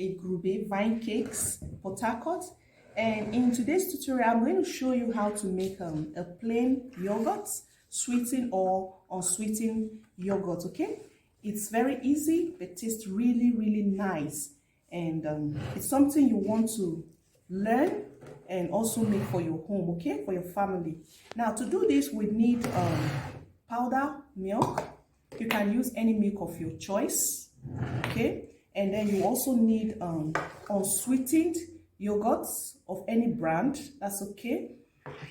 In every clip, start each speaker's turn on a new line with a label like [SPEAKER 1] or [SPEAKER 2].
[SPEAKER 1] Egrube Vine Cakes, Port Harcourt. And in today's tutorial, I'm going to show you how to make a plain yogurt, sweetened or unsweetened yogurt, okay? It's very easy, but tastes really, really nice. And it's something you want to learn and also make for your home, okay? For your family. Now, to do this, we need powder milk. You can use any milk of your choice, okay? And then you also need unsweetened yogurts of any brand, that's okay.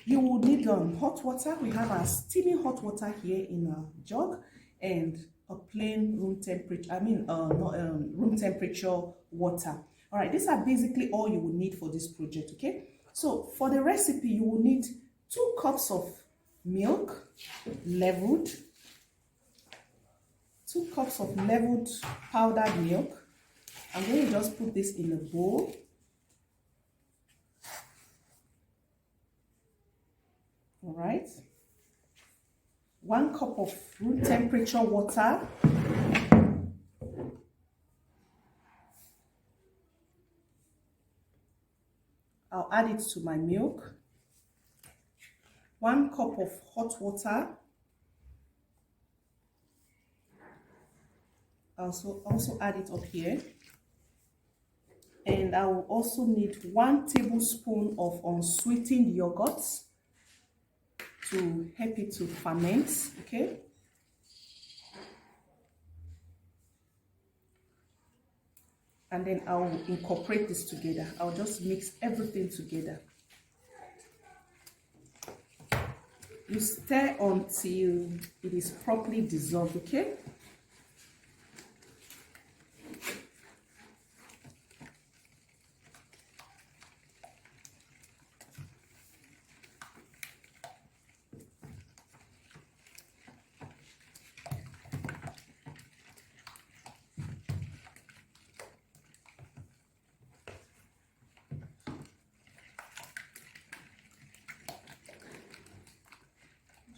[SPEAKER 1] You will need hot water. We have our steaming hot water here in a jug and a plain room temperature, room temperature water. All right, these are basically all you will need for this project, okay? So for the recipe, you will need 2 cups of milk, leveled, 2 cups of leveled powdered milk. I'm going to just put this in a bowl. All right. 1 cup of room temperature water. I'll add it to my milk. 1 cup of hot water. Also add it up here. And I will also need 1 tablespoon of unsweetened yogurt to help it to ferment, okay? And then I'll incorporate this together. I'll just mix everything together. You stir until it is properly dissolved, okay?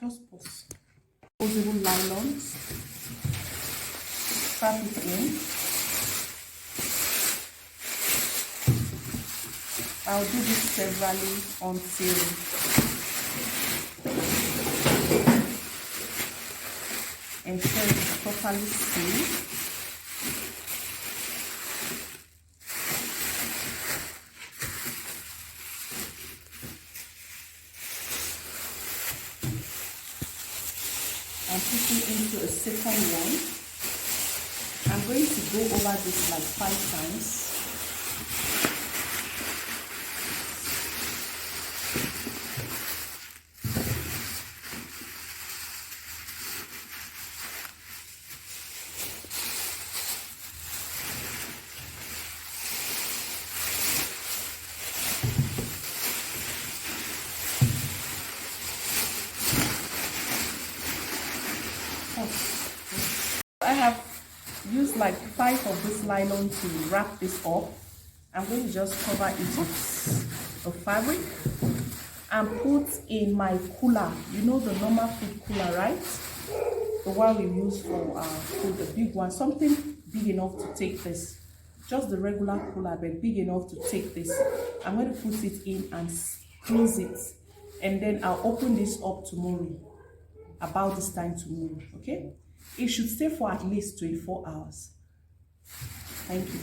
[SPEAKER 1] Just put posable nylons, strap it in. I'll do this severally until ensure it's properly sealed. I'm putting into a second one. I'm going to go over this like 5 times. I have used like 5 of this nylon to wrap this up. I'm going to just cover it with a fabric and put in my cooler. You know the normal food cooler, right? The one we use for food, the big one. Something big enough to take this. Just the regular cooler, but big enough to take this. I'm going to put it in and close it. And then I'll open this up tomorrow, about this time tomorrow, okay? It should stay for at least 24 hours. Thank you.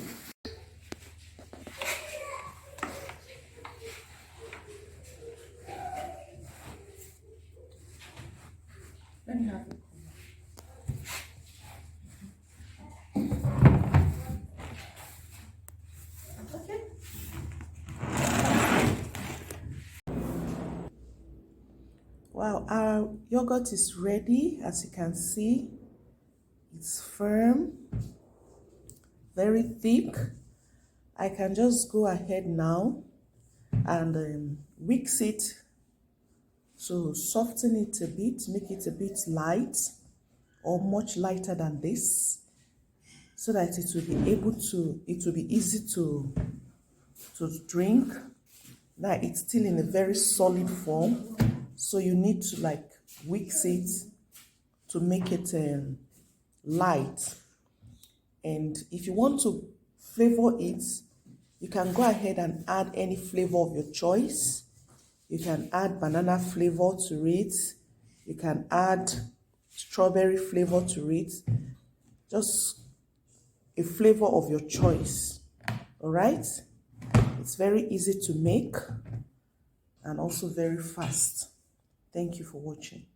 [SPEAKER 1] Let me have it. Okay. Wow, our yogurt is ready, as you can see. It's firm, very thick. I can just go ahead now and whisk it, so soften it a bit, make it a bit light or much lighter than this, so that it will be easy to drink. Now it's still in a very solid form, so you need to like whisk it to make it light. And if you want to flavor it. You can go ahead and add any flavor of your choice. You can add banana flavor to it. You can add strawberry flavor to it. Just a flavor of your choice. All right? It's very easy to make and also very fast. Thank you for watching.